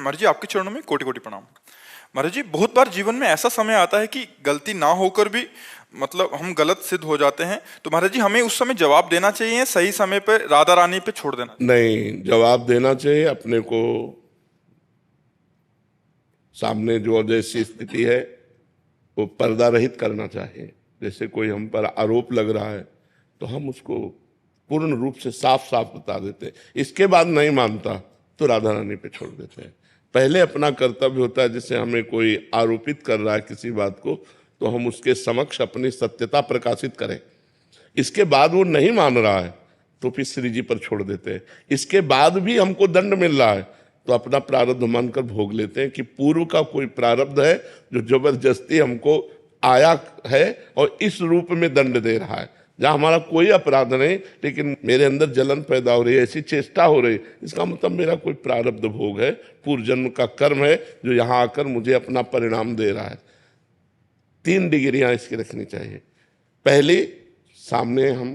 महाराज जी आपके चरणों में कोटि कोटि प्रणाम। महाराज जी बहुत बार जीवन में ऐसा समय आता है कि गलती ना होकर भी मतलब हम गलत सिद्ध हो जाते हैं, तो महाराज जी हमें उस समय जवाब देना चाहिए, सही समय पे राधा रानी पे छोड़ देना? नहीं, जवाब देना चाहिए अपने को। सामने जो जैसी स्थिति है वो पर्दा रहित करना चाहिए। जैसे कोई हम पर आरोप लग रहा है तो हम उसको पूर्ण रूप से साफ साफ बता देते हैं। इसके बाद नहीं मानता तो राधा रानी पे छोड़ देते हैं। पहले अपना कर्तव्य होता है, जैसे हमें कोई आरोपित कर रहा है किसी बात को, तो हम उसके समक्ष अपनी सत्यता प्रकाशित करें। इसके बाद वो नहीं मान रहा है तो फिर श्री जी पर छोड़ देते हैं। इसके बाद भी हमको दंड मिल रहा है तो अपना प्रारब्ध मानकर भोग लेते हैं कि पूर्व का कोई प्रारब्ध है जो जबरदस्ती हमको आया है और इस रूप में दंड दे रहा है। जहाँ हमारा कोई अपराध नहीं लेकिन मेरे अंदर जलन पैदा हो रही है, ऐसी चेष्टा हो रही है, इसका मतलब मेरा कोई प्रारब्ध भोग है, पूर्व जन्म का कर्म है जो यहाँ आकर मुझे अपना परिणाम दे रहा है। 3 डिग्रियां इसकी रखनी चाहिए। पहली, सामने हम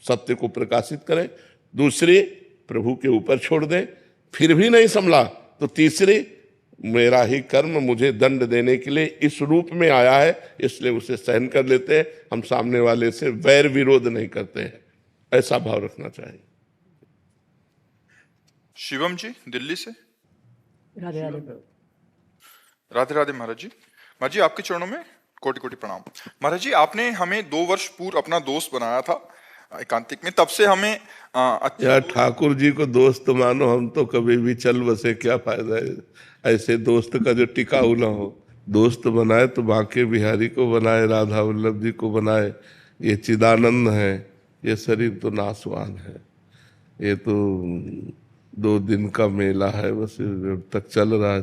सत्य को प्रकाशित करें। दूसरी, प्रभु के ऊपर छोड़ दें। फिर भी नहीं संभला तो तीसरी, मेरा ही कर्म मुझे दंड देने के लिए इस रूप में आया है, इसलिए उसे सहन कर लेते हैं। हम सामने वाले से वैर विरोध नहीं करते हैं, ऐसा भाव रखना चाहिए। शिवम जी दिल्ली से। राधे राधे। राधे राधे महाराज जी। महाराज जी आपके चरणों में कोटि कोटि प्रणाम। महाराज जी आपने हमें 2 वर्ष पूर्व अपना दोस्त बनाया था एकांतिक में, तब से हमें यार ठाकुर जी को दोस्त मानो, हम तो कभी भी चल बसे, क्या फायदा है ऐसे दोस्त का जो टिकाऊ ना हो। दोस्त बनाए तो बांके बिहारी को बनाए, राधा वल्लभ जी को बनाए। ये चिदानंद है, ये शरीर तो नासवान है, ये तो 2 दिन का मेला है, बस जब तक चल रहा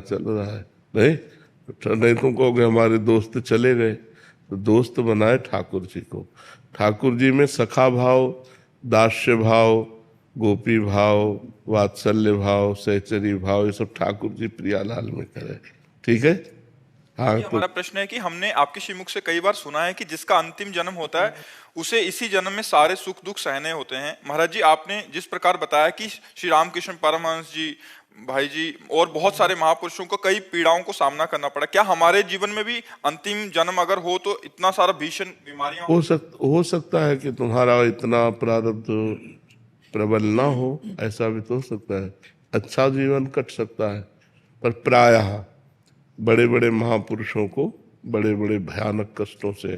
है। नहीं तुम कहोगे हमारे दोस्त चले गए, तो दोस्त बनाए ठाकुर जी को। ठाकुर जी में सखा भाव, दास्य भाव, गोपी भाव, वात्सल्य भाव, सहचरी भाव, ये सब ठाकुर जी प्रियालाल में करे। ठीक है। हाँ, तो हमारा प्रश्न है कि हमने आपके श्रीमुख से कई बार सुना है कि जिसका अंतिम जन्म होता है उसे इसी जन्म में सारे सुख दुख सहने होते हैं। महाराज जी आपने जिस प्रकार बताया कि श्री रामकृष्ण परमहंस जी, भाई जी और बहुत सारे महापुरुषों को कई पीड़ाओं को सामना करना पड़ा, क्या हमारे जीवन में भी अंतिम जन्म अगर हो तो इतना सारा भीषण बीमारियां हो सकता है कि तुम्हारा इतना प्रारब्ध प्रबल ना हो, ऐसा भी तो हो सकता है। अच्छा जीवन कट सकता है, पर प्रायः बड़े बड़े महापुरुषों को बड़े बड़े भयानक कष्टों से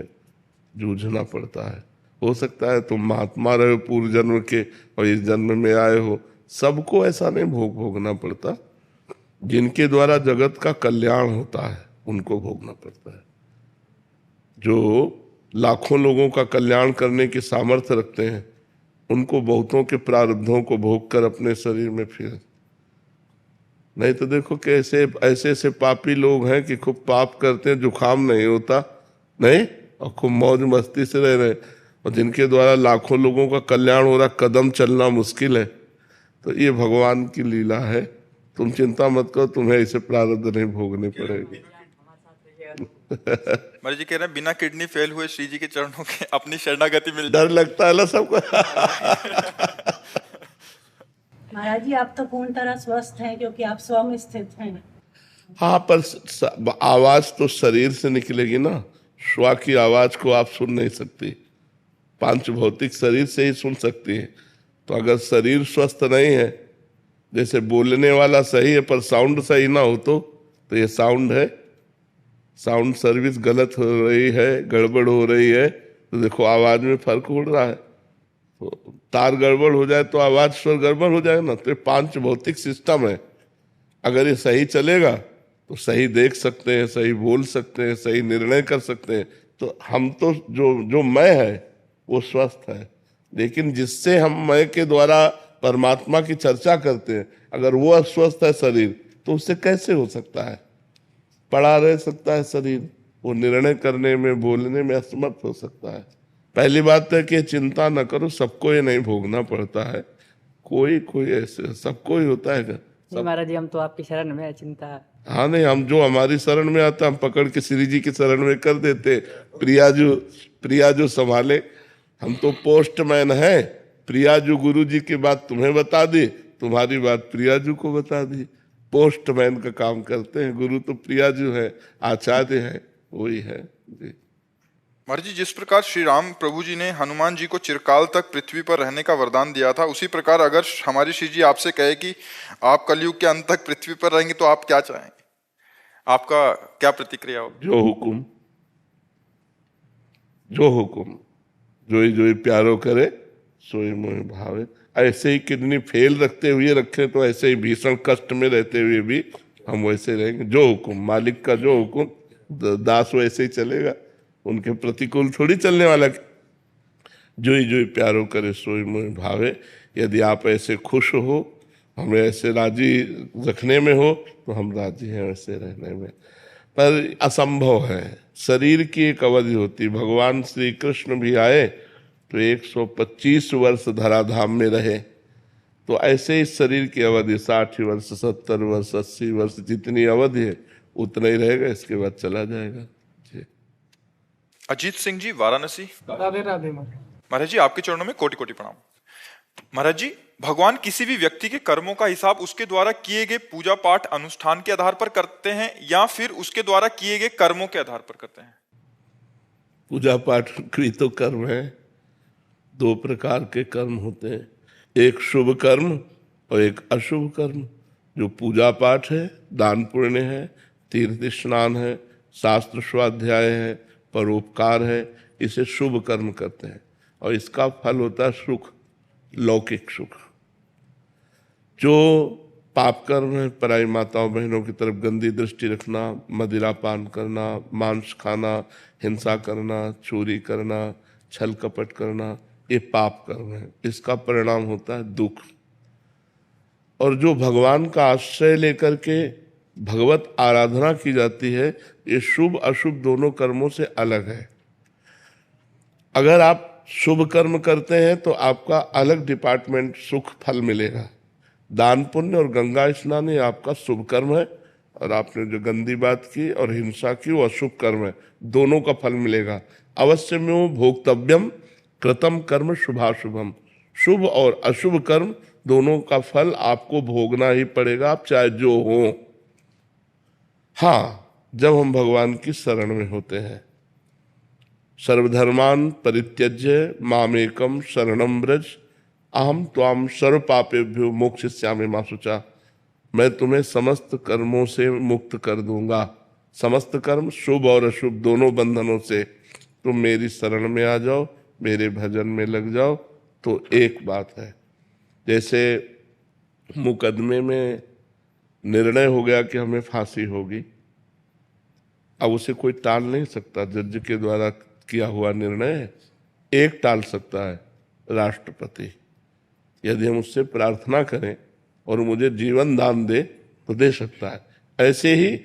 जूझना पड़ता है। हो सकता है तुम महात्मा रहे हो पूर्व जन्म के और इस जन्म में आए हो, सबको ऐसा नहीं भोगना पड़ता। जिनके द्वारा जगत का कल्याण होता है उनको भोगना पड़ता है। जो लाखों लोगों का कल्याण करने की सामर्थ्य रखते हैं उनको बहुतों के प्रारब्धों को भोग कर अपने शरीर में फिर। नहीं तो देखो कैसे ऐसे ऐसे पापी लोग हैं कि खूब पाप करते हैं, जुकाम नहीं होता नहीं, और खूब मौज मस्ती से रह रहे, और जिनके द्वारा लाखों लोगों का कल्याण हो रहा, कदम चलना मुश्किल है। तो ये भगवान की लीला है, तुम चिंता मत करो, तुम्हें ऐसे प्रारब्ध नहीं भोगने पड़ेगी। महाराज जी कह रहे हैं बिना किडनी फेल हुए श्री जी के चरणों के अपनी शरणागति मिल डर लगता है ना सबको। महाराज जी आप तो पूर्ण तरह स्वस्थ हैं क्योंकि आप स्व में स्थित हैं। हाँ, पर आवाज तो शरीर से निकलेगी ना, श्वा की आवाज को आप सुन नहीं सकती, 5 भौतिक शरीर से ही सुन सकती है। तो अगर शरीर स्वस्थ नहीं है, जैसे बोलने वाला सही है पर साउंड सही ना हो तो ये साउंड है, साउंड सर्विस गलत हो रही है, गड़बड़ हो रही है, तो देखो आवाज में फर्क हो रहा है। तो तार गड़बड़ हो जाए तो आवाज स्वर गड़बड़ हो जाएगा ना। तो ये 5 भौतिक सिस्टम है, अगर ये सही चलेगा तो सही देख सकते हैं, सही बोल सकते हैं, सही निर्णय कर सकते हैं। तो हम तो जो मैं है वो स्वस्थ है, लेकिन जिससे हम मैं के द्वारा परमात्मा की चर्चा करते हैं, अगर वो अस्वस्थ है शरीर तो उससे कैसे हो सकता है? पड़ा रह सकता है शरीर, वो निर्णय करने में बोलने में असमर्थ हो सकता है। पहली बात है कि चिंता न करो, सबको ये नहीं भोगना पड़ता है, कोई ऐसे सबको ही होता है। महाराज जी हम तो आपकी शरण में है, चिंता। हाँ नहीं, हम जो हमारी शरण में आता हम पकड़ के श्री जी की शरण में कर देते, प्रियाजू संभाले। हम तो पोस्टमैन हैं, प्रियाजू गुरु जी की बात तुम्हें बता दी, तुम्हारी बात प्रियाजू को बता दी, पोस्टमैन का काम करते हैं। गुरु तो प्रिया जी है, आचार्य है, वही है जी। महाराज जी, जिस प्रकार श्री राम प्रभु जी ने हनुमान जी को चिरकाल तक पृथ्वी पर रहने का वरदान दिया था, उसी प्रकार अगर हमारी श्री जी आपसे कहे कि आप कलयुग के अंत तक पृथ्वी पर रहेंगे तो आप क्या चाहेंगे? आपका क्या प्रतिक्रिया होगी? जो हुकुम, जो हुकुम, जोई जोई प्यारो करे सोई मोहि भावे। ऐसे ही किडनी फेल रखते हुए रखे तो ऐसे ही भीषण कष्ट में रहते हुए भी हम वैसे रहेंगे। जो हुकुम, मालिक का जो हुकुम, दास वैसे ही चलेगा, उनके प्रतिकूल थोड़ी चलने वाला। जोई जोई प्यारो करे सोई मोहि भावे। यदि आप ऐसे खुश हो, हमें ऐसे राजी रखने में हो, तो हम राजी हैं वैसे रहने में। पर असंभव है, शरीर की एक अवधि होती। भगवान श्री कृष्ण भी आए तो 125 वर्ष धराधाम में रहे, तो ऐसे ही शरीर की अवधि 60 वर्ष, 70 वर्ष, 80 वर्ष, जितनी अवधि है उतना ही रहेगा, इसके बाद चला जाएगा जी। अजीत सिंह जी, वाराणसी। राधे राधे। महाराज जी, आपके चरणों में कोटि कोटि प्रणाम। महाराज जी, भगवान किसी भी व्यक्ति के कर्मों का हिसाब उसके द्वारा किए गए पूजा पाठ अनुष्ठान के आधार पर करते हैं या फिर उसके द्वारा किए गए कर्मों के आधार पर करते हैं? पूजा पाठ भी तो कर्म है। दो प्रकार के कर्म होते हैं, एक शुभ कर्म और एक अशुभ कर्म। जो पूजा पाठ है, दान पुण्य है, तीर्थ स्नान है, शास्त्र स्वाध्याय है, परोपकार है, इसे शुभ कर्म करते हैं और इसका फल होता है सुख, लौकिक सुख। जो पाप कर्म है, पराई माताओं बहनों की तरफ गंदी दृष्टि रखना, मदिरा पान करना, मांस खाना, हिंसा करना, चोरी करना, छल कपट करना, ये पाप कर्म है। इसका परिणाम होता है दुख। और जो भगवान का आश्रय लेकर के भगवत आराधना की जाती है, ये शुभ अशुभ दोनों कर्मों से अलग है। अगर आप शुभ कर्म करते हैं तो आपका अलग डिपार्टमेंट सुख फल मिलेगा। दान पुण्य और गंगा स्नान ये आपका शुभ कर्म है, और आपने जो गंदी बात की और हिंसा की वो अशुभ कर्म है। दोनों का फल मिलेगा। अवश्य में वो भोक्तव्यम कृतम कर्म शुभाशुभम। शुभ और अशुभ कर्म दोनों का फल आपको भोगना ही पड़ेगा, आप चाहे जो हो। हाँ, जब हम भगवान की शरण में होते हैं। सर्वधर्मान परित्यज्य मामेकम शरणम व्रज अहम त्वाम सर्व पापेभ्यो मोक्षयिष्यामि मा शुचा। मैं तुम्हें समस्त कर्मों से मुक्त कर दूंगा, समस्त कर्म शुभ और अशुभ दोनों बंधनों से। तुम मेरी शरण में आ जाओ, मेरे भजन में लग जाओ, तो एक बात है। जैसे मुकदमे में निर्णय हो गया कि हमें फांसी होगी, अब उसे कोई टाल नहीं सकता। जज के द्वारा किया हुआ निर्णय एक टाल सकता है, राष्ट्रपति। यदि हम उससे प्रार्थना करें और मुझे जीवन दान दे तो दे सकता है। ऐसे ही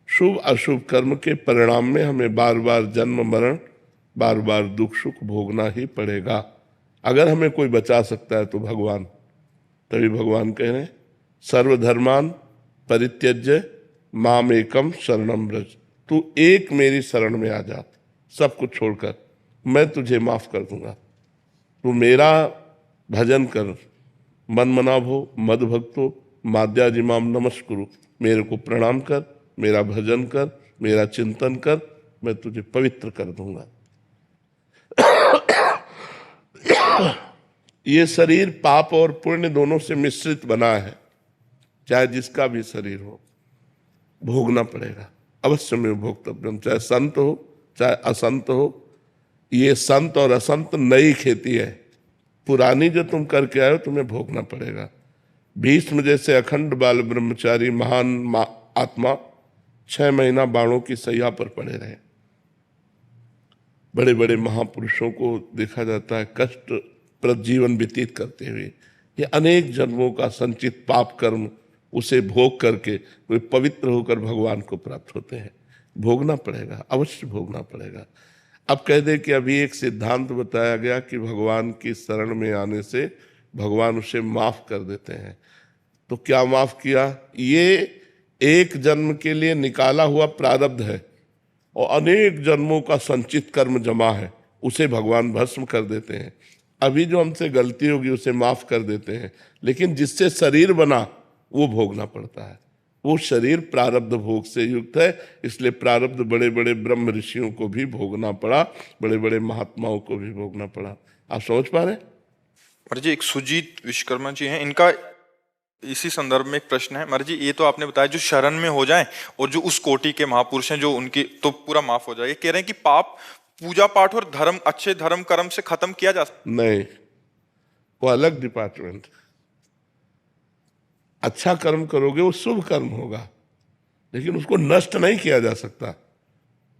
शुभ अशुभ कर्म के परिणाम में हमें बार बार जन्म मरण, बार बार दुख सुख भोगना ही पड़ेगा। अगर हमें कोई बचा सकता है तो भगवान। तभी भगवान कह रहे हैं सर्वधर्मान परित्यज्य माम एकम शरणम व्रज। तू एक मेरी शरण में आ जा, सब कुछ छोड़कर, मैं तुझे माफ कर दूंगा। तू मेरा भजन कर, मन मनाभ हो, मद भक्तो माद्याजिमाम नमस्कुरु। मेरे को प्रणाम कर, मेरा भजन कर, मेरा चिंतन कर, मैं तुझे पवित्र कर दूंगा। ये शरीर पाप और पुण्य दोनों से मिश्रित बना है, चाहे जिसका भी शरीर हो, भोगना पड़ेगा। अवश्य में भोक्तव्यम, चाहे संत हो चाहे असंत हो। ये संत और असंत नई खेती है, पुरानी जो तुम करके आए हो तुम्हें भोगना पड़ेगा। भीष्म जैसे अखंड बाल ब्रह्मचारी महान आत्मा 6 महीना बाणों की सैया पर पड़े रहे। बड़े बड़े महापुरुषों को देखा जाता है कष्ट प्रद जीवन व्यतीत करते हुए। ये अनेक जन्मों का संचित पाप कर्म, उसे भोग करके वे पवित्र होकर भगवान को प्राप्त होते हैं। भोगना पड़ेगा, अवश्य भोगना पड़ेगा। अब कह दे कि अभी एक सिद्धांत बताया गया कि भगवान की शरण में आने से भगवान उसे माफ कर देते हैं। तो क्या माफ किया? ये एक जन्म के लिए निकाला हुआ प्रारब्ध है और अनेक जन्मों का संचित कर्म जमा है, उसे भगवान भस्म कर देते हैं। अभी जो हमसे गलती होगी उसे माफ कर देते हैं, लेकिन जिससे शरीर बना वो भोगना पड़ता है। वो शरीर प्रारब्ध भोग से युक्त है, इसलिए प्रारब्ध बड़े बड़े ब्रह्म ऋषियों को भी भोगना पड़ा, बड़े बड़े महात्माओं को भी भोगना पड़ा। आप समझ पा रहे हैं? महाराज जी, एक सुजीत विश्वकर्मा जी हैं, इनका इसी संदर्भ में एक प्रश्न है। महाराज जी, ये तो आपने बताया जो शरण में हो जाएं और जो उस कोटि के महापुरुष हैं जो उनकी तो पूरा माफ हो जाएगा, कह रहे हैं कि पाप पूजा पाठ और धर्म, अच्छे धर्म कर्म से खत्म किया जा सकता? नहीं, वो अलग डिपार्टमेंट। अच्छा कर्म करोगे वो शुभ कर्म होगा, लेकिन उसको नष्ट नहीं किया जा सकता।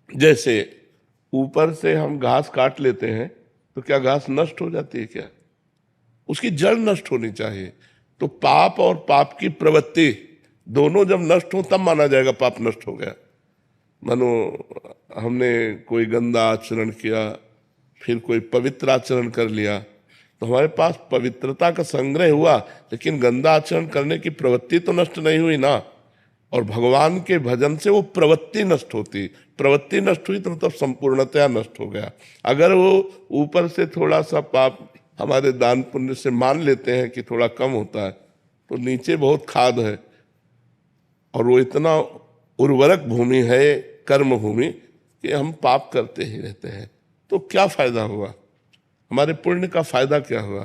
जैसे ऊपर से हम घास काट लेते हैं तो क्या घास नष्ट हो जाती है? क्या उसकी जड़ नष्ट होनी चाहिए। तो पाप और पाप की प्रवृत्ति दोनों जब नष्ट हो तब माना जाएगा पाप नष्ट हो गया। मानो हमने कोई गंदा आचरण किया, फिर कोई पवित्र आचरण कर लिया, तो हमारे पास पवित्रता का संग्रह हुआ, लेकिन गंदा आचरण करने की प्रवृत्ति तो नष्ट नहीं हुई ना। और भगवान के भजन से वो प्रवृत्ति नष्ट होती, प्रवृत्ति नष्ट हुई तो मतलब संपूर्णतया नष्ट हो गया। अगर वो ऊपर से थोड़ा सा पाप हमारे दान पुण्य से मान लेते हैं कि थोड़ा कम होता है, तो नीचे बहुत खाद है और वो इतना उर्वरक भूमि है, कर्म भूमि, कि हम पाप करते ही रहते हैं। तो क्या फायदा हुआ? हमारे पुण्य का फायदा क्या हुआ?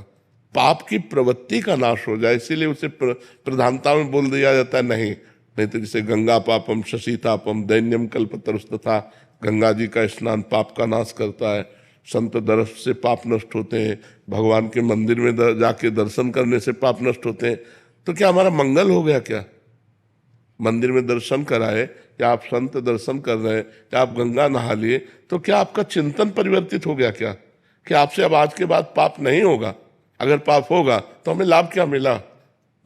पाप की प्रवृत्ति का नाश हो जाए, इसीलिए उसे प्रधानता में बोल दिया जाता है। नहीं तो जैसे गंगा पापम शशीतापम दैन्यम कल्पतरुस्तथा, गंगा जी का स्नान पाप का नाश करता है, संत दर्श से पाप नष्ट होते हैं, भगवान के मंदिर में जाके दर्शन करने से पाप नष्ट होते हैं। तो क्या हमारा मंगल हो गया? क्या मंदिर में दर्शन कराए, क्या आप संत दर्शन कर रहे हैं, क्या आप गंगा नहा लिए, तो क्या आपका चिंतन परिवर्तित हो गया? क्या कि आपसे अब आज के बाद पाप नहीं होगा? अगर पाप होगा तो हमें लाभ क्या मिला?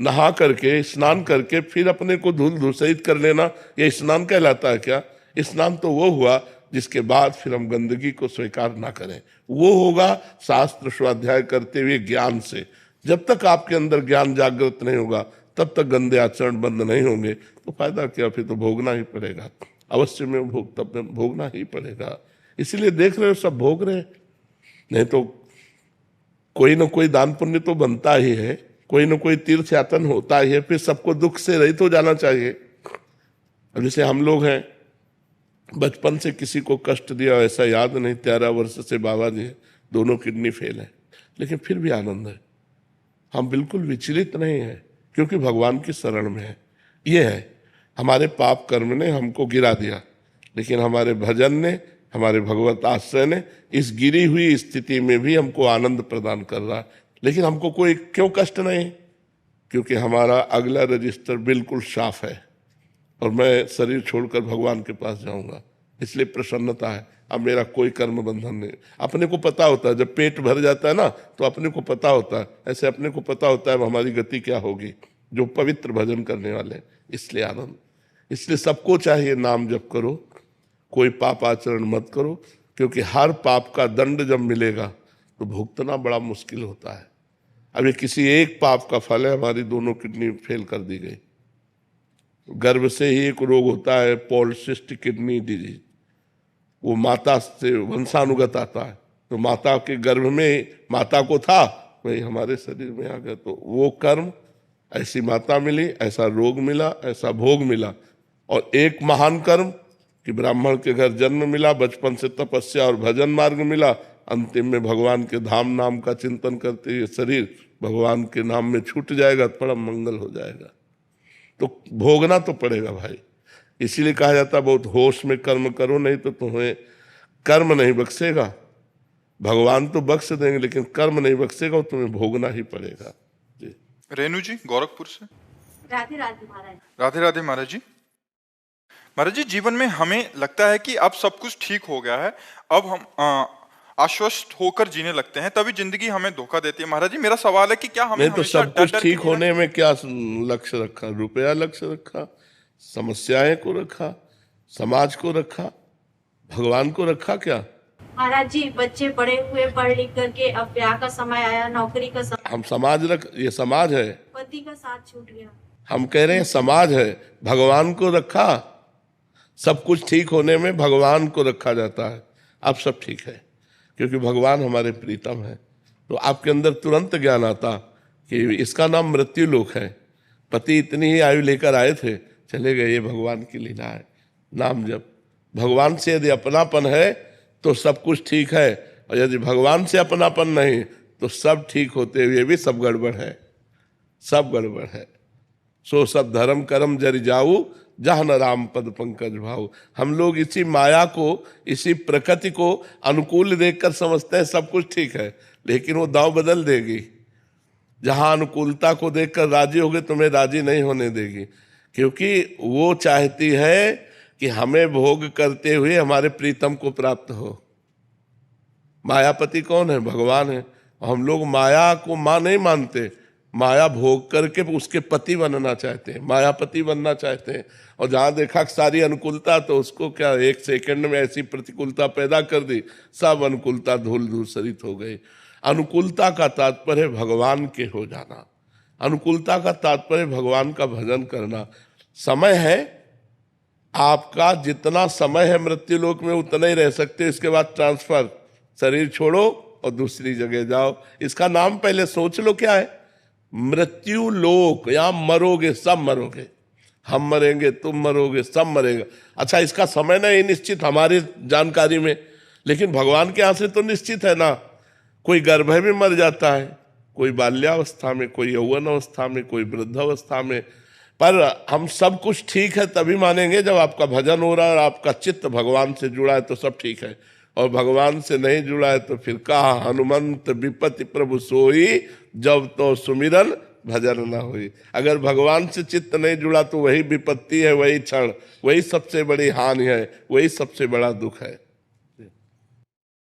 नहा करके, स्नान करके फिर अपने को धूल धूसरित कर लेना, ये स्नान कहलाता है क्या? स्नान तो वो हुआ जिसके बाद फिर हम गंदगी को स्वीकार ना करें। वो होगा शास्त्र स्वाध्याय करते हुए ज्ञान से। जब तक आपके अंदर ज्ञान जागृत नहीं होगा तब तक गंदे आचरण बंद नहीं होंगे। तो फायदा क्या? फिर तो भोगना ही पड़ेगा, अवश्य में भोगना ही पड़ेगा। इसीलिए देख रहे हो सब भोग रहे, नहीं तो कोई ना कोई दान पुण्य तो बनता ही है, कोई ना कोई तीर्थ यातन होता ही है, फिर सबको दुख से रहित हो जाना चाहिए। अब जैसे हम लोग हैं, बचपन से किसी को कष्ट दिया ऐसा याद नहीं, 13 वर्ष से बाबा जी दोनों किडनी फेल है, लेकिन फिर भी आनंद है। हम बिल्कुल विचलित नहीं है, क्योंकि भगवान की शरण में है। ये है, हमारे पाप कर्म ने हमको गिरा दिया, लेकिन हमारे भजन ने, हमारे भगवत आश्रय ने इस गिरी हुई स्थिति में भी हमको आनंद प्रदान कर रहा है। लेकिन हमको कोई क्यों कष्ट नहीं? क्योंकि हमारा अगला रजिस्टर बिल्कुल साफ है और मैं शरीर छोड़कर भगवान के पास जाऊंगा, इसलिए प्रसन्नता है। अब मेरा कोई कर्म बंधन नहीं। अपने को पता होता है, जब पेट भर जाता है ना तो अपने को पता होता है, ऐसे अपने को पता होता है हमारी गति क्या होगी, जो पवित्र भजन करने वाले, इसलिए आनंद। इसलिए सबको चाहिए नाम जप करो, कोई पाप आचरण मत करो, क्योंकि हर पाप का दंड जब मिलेगा तो भुगतना बड़ा मुश्किल होता है। अब ये किसी एक पाप का फल है, हमारी दोनों किडनी फेल कर दी गई। गर्भ से ही एक रोग होता है पॉलिसिस्टिक किडनी डिजीज, वो माता से वंशानुगत आता है। तो माता के गर्भ में माता को था, वही हमारे शरीर में आ गया। तो वो कर्म, ऐसी माता मिली, ऐसा रोग मिला, ऐसा भोग मिला। और एक महान कर्म कि ब्राह्मण के घर जन्म मिला, बचपन से तपस्या और भजन मार्ग मिला, अंतिम में भगवान के धाम नाम का चिंतन करते हुए शरीर भगवान के नाम में छूट जाएगा, बड़ा मंगल हो जाएगा। तो भोगना तो पड़ेगा भाई। इसीलिए कहा जाता है बहुत होश में कर्म करो, नहीं तो तुम्हें कर्म नहीं बख्शेगा। भगवान तो बख्श देंगे, लेकिन कर्म नहीं बख्शेगा, वो तुम्हें भोगना ही पड़ेगा। जी। रेणु जी गोरखपुर से। राधे राधे महाराज। राधे राधे महाराज जी। महाराज जी, जीवन में हमें लगता है कि अब सब कुछ ठीक हो गया है, अब हम आश्वस्त होकर जीने लगते हैं, तभी जिंदगी हमें धोखा देती है। महाराज जी, मेरा सवाल है कि क्या हमें नहीं तो सब कुछ ठीक होने में क्या लक्ष्य रखा? रुपया लक्ष्य रखा, समस्याएं को रखा, समाज को रखा, भगवान को रखा क्या? महाराज जी, बच्चे बड़े हुए, पढ़ लिख करके, अब ब्याह का समय आया, नौकरी का समय, हम समाज ये समाज है, पति का साथ छूट गया। हम कह रहे हैं समाज है, भगवान को रखा। सब कुछ ठीक होने में भगवान को रखा जाता है। अब सब ठीक है, क्योंकि भगवान हमारे प्रीतम है। तो आपके अंदर तुरंत ज्ञान आता कि इसका नाम मृत्यु लोक है। पति इतनी ही आयु लेकर आए थे, चले गए, ये भगवान की लीला है। नाम जप, भगवान से यदि अपनापन है तो सब कुछ ठीक है, और यदि भगवान से अपनापन नहीं तो सब ठीक होते हुए भी सब गड़बड़ है, सब गड़बड़ है। सो सब धर्म कर्म जरि जाऊ, जहाँ न राम पद पंकज भाऊ। हम लोग इसी माया को, इसी प्रकृति को अनुकूल देखकर समझते हैं सब कुछ ठीक है, लेकिन वो दांव बदल देगी। जहां अनुकूलता को देखकर राजी होगे, तुम्हें राजी नहीं होने देगी, क्योंकि वो चाहती है कि हमें भोग करते हुए हमारे प्रीतम को प्राप्त हो। मायापति कौन है? भगवान है। हम लोग माया को मां नहीं मानते, माया भोग करके उसके पति बनना चाहते हैं, मायापति बनना चाहते हैं। और जहां देखा सारी अनुकूलता, तो उसको क्या एक सेकंड में ऐसी प्रतिकूलता पैदा कर दी, सब अनुकूलता धूल धूसरित हो गई। अनुकूलता का तात्पर्य भगवान के हो जाना, अनुकूलता का तात्पर्य भगवान का भजन करना। समय है आपका, जितना समय है मृत्यु लोक में उतना ही रह सकते, इसके बाद ट्रांसफर, शरीर छोड़ो और दूसरी जगह जाओ। इसका नाम पहले सोच लो क्या है? मृत्यु लोक। यहां मरोगे, सब मरोगे, हम मरेंगे, तुम मरोगे, सब मरेगा। अच्छा, इसका समय नहीं निश्चित हमारी जानकारी में, लेकिन भगवान के यहां से तो निश्चित है ना। कोई गर्भ में मर जाता है, कोई बाल्यावस्था में, कोई यौवन अवस्था में, कोई वृद्धावस्था में। पर हम सब कुछ ठीक है तभी मानेंगे जब आपका भजन हो रहा है और आपका चित्त भगवान से जुड़ा है, तो सब ठीक है। और भगवान से नहीं जुड़ा है तो फिर कहा हनुमंत विपत्ति प्रभु सोई, जब तो सुमिरन भजन न हुई। अगर भगवान से चित्त नहीं जुड़ा तो वही विपत्ति है, वही क्षण, वही सबसे बड़ी हानि है, वही सबसे बड़ा दुख है।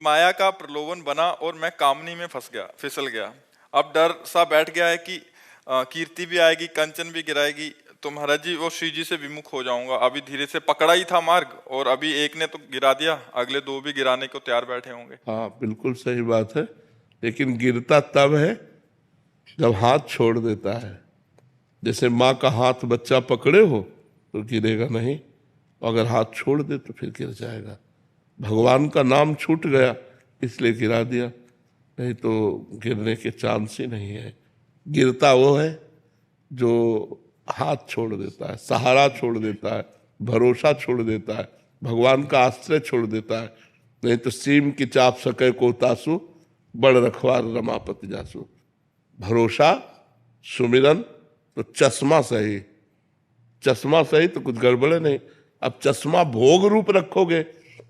माया का प्रलोभन बना और मैं कामनी में फंस गया, फिसल गया। अब डर सा बैठ गया है कि कीर्ति भी आएगी, कंचन भी गिराएगी, तो महाराज जी वो श्री जी से विमुख हो जाऊंगा। अभी धीरे से पकड़ा ही था मार्ग, और अभी एक ने तो गिरा दिया, अगले दो भी गिराने को तैयार बैठे होंगे। हाँ, बिल्कुल सही बात है, लेकिन गिरता तब है जब हाथ छोड़ देता है। जैसे माँ का हाथ बच्चा पकड़े हो तो गिरेगा नहीं, अगर हाथ छोड़ दे तो फिर गिर जाएगा। भगवान का नाम छूट गया इसलिए गिरा दिया, नहीं तो गिरने के चांस ही नहीं है। गिरता वो है जो हाथ छोड़ देता है, सहारा छोड़ देता है, भरोसा छोड़ देता है, भगवान का आश्रय छोड़ देता है। नहीं तो सीम की चाप सके को तासु, बड़ रखवार रमापति जासु। भरोसा, सुमिरन, तो चश्मा सही, चश्मा सही तो कुछ गड़बड़े नहीं। अब चश्मा भोग रूप रखोगे,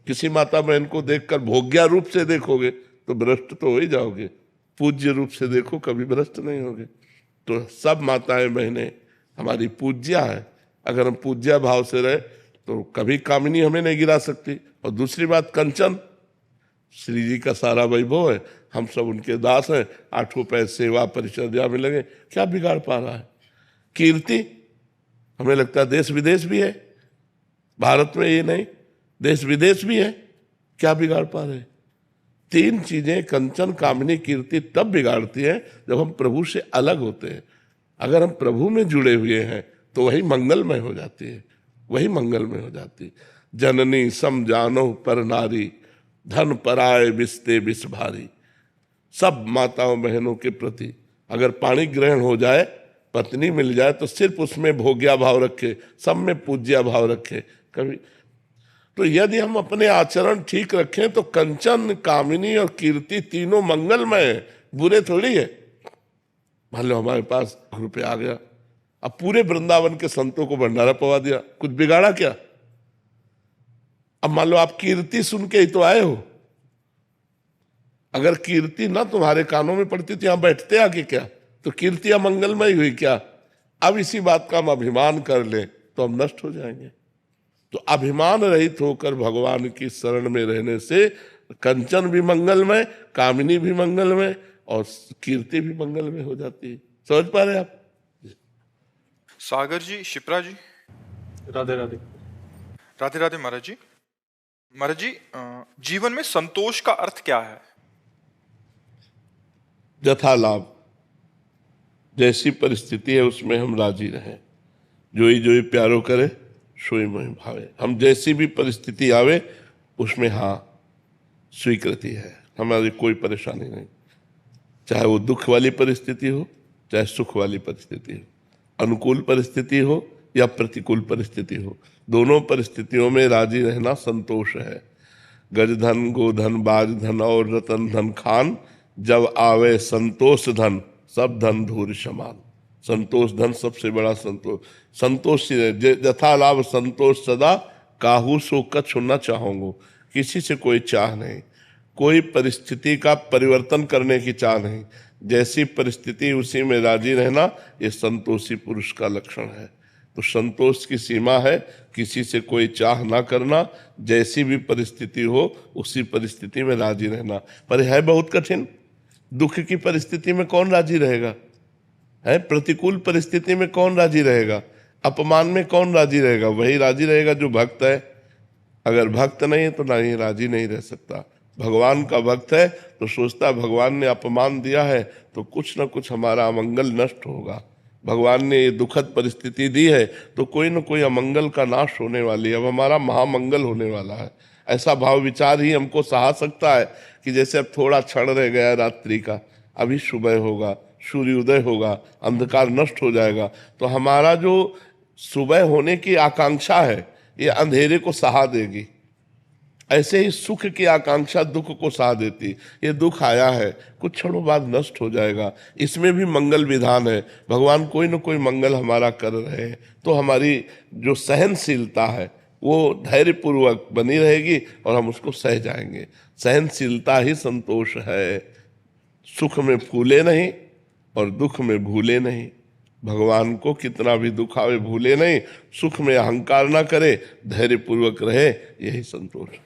किसी माता बहन को देखकर भोग्या रूप से देखोगे तो भ्रष्ट तो हो ही जाओगे। पूज्य रूप से देखो, कभी भ्रष्ट नहीं होगे। तो सब माताएं बहनें हमारी पूज्या है। अगर हम पूज्या भाव से रहे तो कभी कामिनी हमें नहीं गिरा सकती। और दूसरी बात, कंचन श्री जी का सारा वैभव है, हम सब उनके दास हैं, आठों पैर सेवा परिचर्या में लगे, क्या बिगाड़ पा रहा है? कीर्ति, हमें लगता है देश विदेश भी है, भारत में ये नहीं, देश विदेश भी है, क्या बिगाड़ पा रहे? तीन चीजें कंचन कामिनी कीर्ति तब बिगाड़ती है जब हम प्रभु से अलग होते हैं। अगर हम प्रभु में जुड़े हुए हैं तो वही मंगलमय हो जाती है, वही मंगलमय हो जाती है। जननी सम जानो पर नारी, धन पराय बिस्ते बिस भारी। सब माताओं बहनों के प्रति अगर पाणी ग्रहण हो जाए, पत्नी मिल जाए, तो सिर्फ उसमें भोग्या भाव रखे, सब में पूज्या भाव रखे। कभी तो यदि हम अपने आचरण ठीक रखें तो कंचन कामिनी और कीर्ति तीनों मंगलमय है, बुरे थोड़ी है। मान लो हमारे पास रुपये आ गया, अब पूरे वृंदावन के संतों को भंडारा पवा दिया, कुछ बिगाड़ा क्या? अब मान लो आप कीर्ति सुन के ही तो आए हो, अगर कीर्ति ना तुम्हारे कानों में पड़ती तो यहां बैठते आके क्या? तो कीर्ति अमंगलमय हुई क्या? अब इसी बात का हम अभिमान कर ले तो हम नष्ट हो जाएंगे। तो अभिमान रहित होकर भगवान की शरण में रहने से कंचन भी मंगलमय, कामिनी भी मंगलमय और कीर्ति भी मंगलमय हो जाती है। समझ पा रहे आप? सागर जी, शिप्रा जी, राधे राधे। राधे राधे महाराज जी। महाराज जी, जीवन में संतोष का अर्थ क्या है? यथा लाभ, जैसी परिस्थिति है उसमें हम राजी रहें। जोई प्यारो करे सोई मोहि भावे। हम जैसी भी परिस्थिति आवे उसमें हाँ स्वीकृति है, हमारी कोई परेशानी नहीं। चाहे वो दुख वाली परिस्थिति हो, चाहे सुख वाली परिस्थिति हो, अनुकूल परिस्थिति हो या प्रतिकूल परिस्थिति हो, दोनों परिस्थितियों में राजी रहना संतोष है। गजधन गोधन बाज धन और रतन धन खान, जब आवे संतोष धन सब धन धूर समान। संतोष धन सबसे बड़ा संतोष। संतोष यथा लाभ संतोष सदा, काहू सो कछु न चाहूंगो। किसी से कोई चाह नहीं, कोई परिस्थिति का परिवर्तन करने की चाह नहीं, जैसी परिस्थिति उसी में राजी रहना, ये संतोषी पुरुष का लक्षण है। तो संतोष की सीमा है किसी से कोई चाह ना करना, जैसी भी परिस्थिति हो उसी परिस्थिति में राजी रहना। पर है बहुत कठिन। दुख की परिस्थिति में कौन राजी रहेगा? है प्रतिकूल परिस्थिति में कौन राजी रहेगा? अपमान में कौन राजी रहेगा? वही राजी रहेगा जो भक्त है। अगर भक्त नहीं है तो नहीं, राजी नहीं रह सकता। भगवान का भक्त है तो सोचता है भगवान ने अपमान दिया है तो कुछ ना कुछ हमारा अमंगल नष्ट होगा। भगवान ने ये दुखद परिस्थिति दी है तो कोई ना कोई अमंगल का नाश होने वाली है, अब हमारा महामंगल होने वाला है। ऐसा भाव विचार ही हमको सहा सकता है कि जैसे अब थोड़ा क्षण रह गया रात्रि का, अभी सुबह होगा, सूर्योदय होगा, अंधकार नष्ट हो जाएगा। तो हमारा जो सुबह होने की आकांक्षा है ये अंधेरे को सहा देगी। ऐसे ही सुख की आकांक्षा दुख को सहा देती। ये दुख आया है, कुछ क्षणों बाद नष्ट हो जाएगा, इसमें भी मंगल विधान है। भगवान कोई न कोई मंगल हमारा कर रहे हैं, तो हमारी जो सहनशीलता है वो धैर्यपूर्वक बनी रहेगी और हम उसको सह जाएंगे। सहनशीलता ही संतोष है। सुख में फूले नहीं और दुख में भूले नहीं। भगवान को कितना भी दुख आवे भूले नहीं, सुख में अहंकार ना करे, धैर्यपूर्वक रहे, यही संतोष।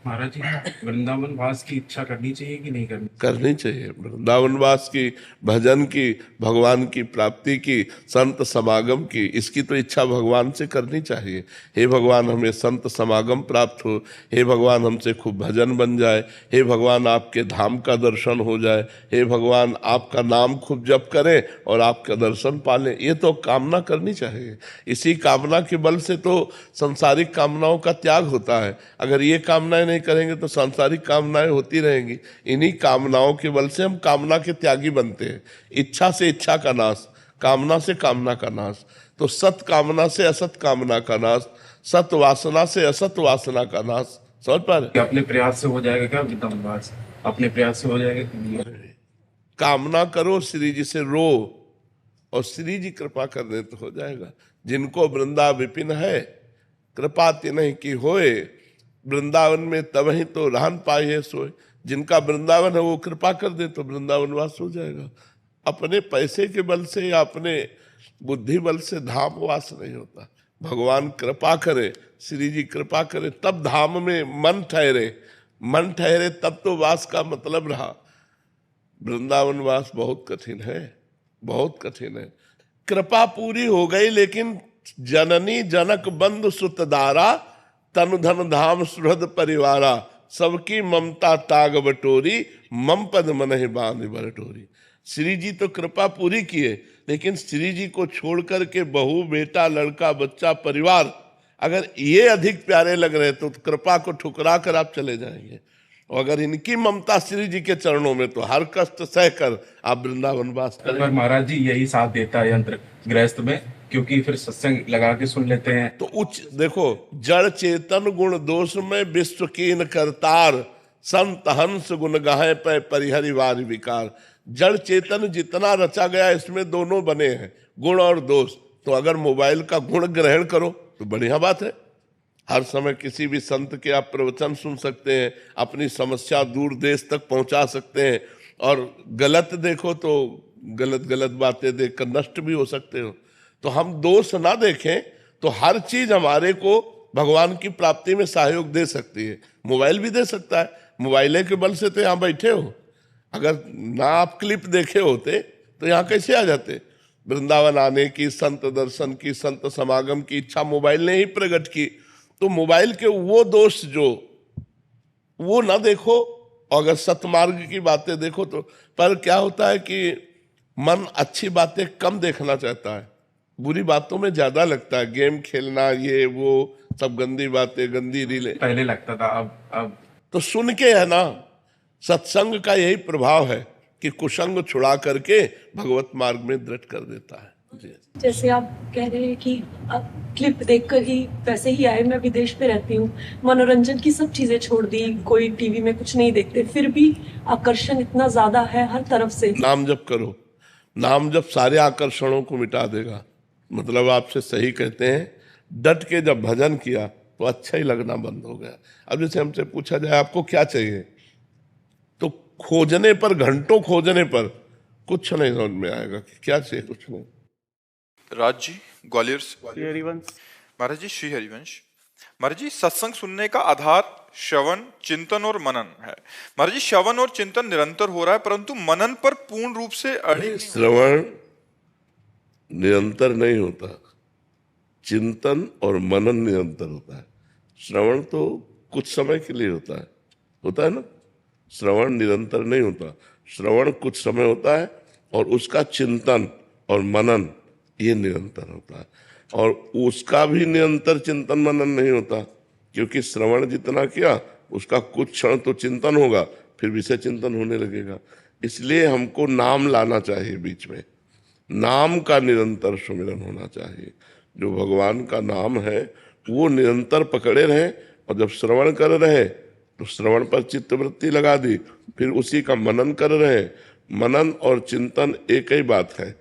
महाराज जी, वृंदावन वास की इच्छा करनी चाहिए कि नहीं करनी? करनी चाहिए। वृंदावन वास की, भजन की, भगवान की प्राप्ति की, संत समागम की, इसकी तो इच्छा भगवान से करनी चाहिए। हे भगवान हमें संत समागम प्राप्त हो, हे भगवान हमसे खूब भजन बन जाए, हे भगवान आपके धाम का दर्शन हो जाए, हे भगवान आपका नाम खूब जप करें और आपका दर्शन पालें, ये तो कामना करनी चाहिए। इसी कामना के बल से तो सांसारिक कामनाओं का त्याग होता है। अगर ये कामनाएं नहीं करेंगे तो सांसारिक कामनाएं होती रहेंगी। इन्हीं कामनाओं के बल से हम कामना के त्यागी बनते हैं। इच्छा से इच्छा का नाश, कामना से कामना का नाश। तो सत कामना से असत कामना का नाश, सत वासना से असत वासना का नाश। समझ पा रहे? अपने प्रयास से हो जाएगा क्या वृंदावन वास? अपने प्रयास से हो जाएगा? कामना करो, श्री जी से रो और श्री जी कृपा कर दे तो हो जाएगा। जिनको वृंदा विपिन है, कृपा तिन्हि की होए, वृंदावन में तबहि तो रहन पाए सोए। जिनका वृंदावन है वो कृपा कर दे तो वृंदावन वास हो जाएगा। अपने पैसे के बल से या अपने बुद्धि बल से धाम वास नहीं होता। भगवान कृपा करे, श्री जी कृपा करे, तब धाम में मन ठहरे। मन ठहरे तब तो वास का मतलब रहा। वृंदावन वास बहुत कठिन है, बहुत कठिन है। कृपा पूरी हो गई, लेकिन जननी जनक बंधु सुतदारा, तनु धन धाम सुहृद परिवारा, सबकी ममता ताग बटोरी, मम पद मनहि बांध बरटोरी। श्री जी तो कृपा पूरी किए, लेकिन श्री जी को छोड़ करके बहू, बेटा, लड़का, बच्चा, परिवार अगर ये अधिक प्यारे लग रहे तो कृपा को ठुकरा कर आप चले जाएंगे। और अगर इनकी ममता श्री जी के चरणों में तो हर कष्ट सहकर आप वृंदावन वास करें। पर महाराज जी यही साथ देता है यंत्र गृहस्थ में, क्योंकि फिर सत्संग लगा के सुन लेते हैं। तो उच्च देखो, जड़ चेतन गुण दोष में विश्व कीन करतार, संत हंस गुण गाहे पे परिहरि वारि विकार। जड़ चेतन जितना रचा गया इसमें दोनों बने हैं, गुण और दोष। तो अगर मोबाइल का गुण ग्रहण करो तो बढ़िया बात है। हर समय किसी भी संत के आप प्रवचन सुन सकते हैं, अपनी समस्या दूर देश तक पहुंचा सकते हैं। और गलत देखो तो गलत गलत बातें देखकर नष्ट भी हो सकते हो। तो हम दोष ना देखें तो हर चीज हमारे को भगवान की प्राप्ति में सहयोग दे सकती है। मोबाइल भी दे सकता है, मोबाइल के बल से तो यहाँ बैठे हो। अगर ना आप क्लिप देखे होते तो यहाँ कैसे आ जाते? वृंदावन आने की, संत दर्शन की, संत समागम की इच्छा मोबाइल ने ही प्रकट की। तो मोबाइल के वो दोष जो वो ना देखो, अगर सतमार्ग की बातें देखो तो। पर क्या होता है कि मन अच्छी बातें कम देखना चाहता है, बुरी बातों में ज्यादा लगता है। गेम खेलना, ये वो सब गंदी बातें, गंदी रीलें पहले लगता था, अब तो सुन के है ना। सत्संग का यही प्रभाव है कि कुसंग छुड़ा करके भगवत मार्ग में दृढ़ कर देता है। जी। जैसे आप कह रहे हैं कि आप क्लिप देखकर ही वैसे ही आए, मैं विदेश पे रहती हूँ, मनोरंजन की सब चीजें छोड़ दी, कोई टीवी में कुछ नहीं देखते, फिर भी आकर्षण इतना ज्यादा है हर तरफ से। नाम जप करो, नाम जप सारे आकर्षणों को मिटा देगा। मतलब आपसे सही कहते हैं, डट के जब भजन किया तो अच्छा ही लगना बंद हो गया। अब जैसे हमसे पूछा जाए आपको क्या चाहिए, तो खोजने पर, घंटों खोजने पर कुछ नहीं समझ में आएगा कि क्या चाहिए, कुछ नहीं। राज जी ग्वालियर से। हरिवंश। महाराज जी श्री हरिवंश। महाराज जी सत्संग सुनने का आधार श्रवण, चिंतन और मनन है। महाराज जी श्रवण और चिंतन निरंतर हो रहा है, परंतु मनन पर पूर्ण रूप से अड़े। श्रवण निरंतर नहीं होता, चिंतन और मनन निरंतर होता है। श्रवण तो कुछ समय के लिए होता है ना। श्रवण निरंतर नहीं होता, श्रवण कुछ समय होता है और उसका चिंतन और मनन ये निरंतर होता है। और उसका भी निरंतर चिंतन मनन नहीं होता, क्योंकि श्रवण जितना किया उसका कुछ क्षण तो चिंतन होगा, फिर विषय चिंतन होने लगेगा। इसलिए हमको नाम लाना चाहिए बीच में, नाम का निरंतर सुमिरन होना चाहिए। जो भगवान का नाम है वो निरंतर पकड़े रहे, और जब श्रवण कर रहे तो श्रवण पर चित्तवृत्ति लगा दी, फिर उसी का मनन कर रहे। मनन और चिंतन एक ही बात है,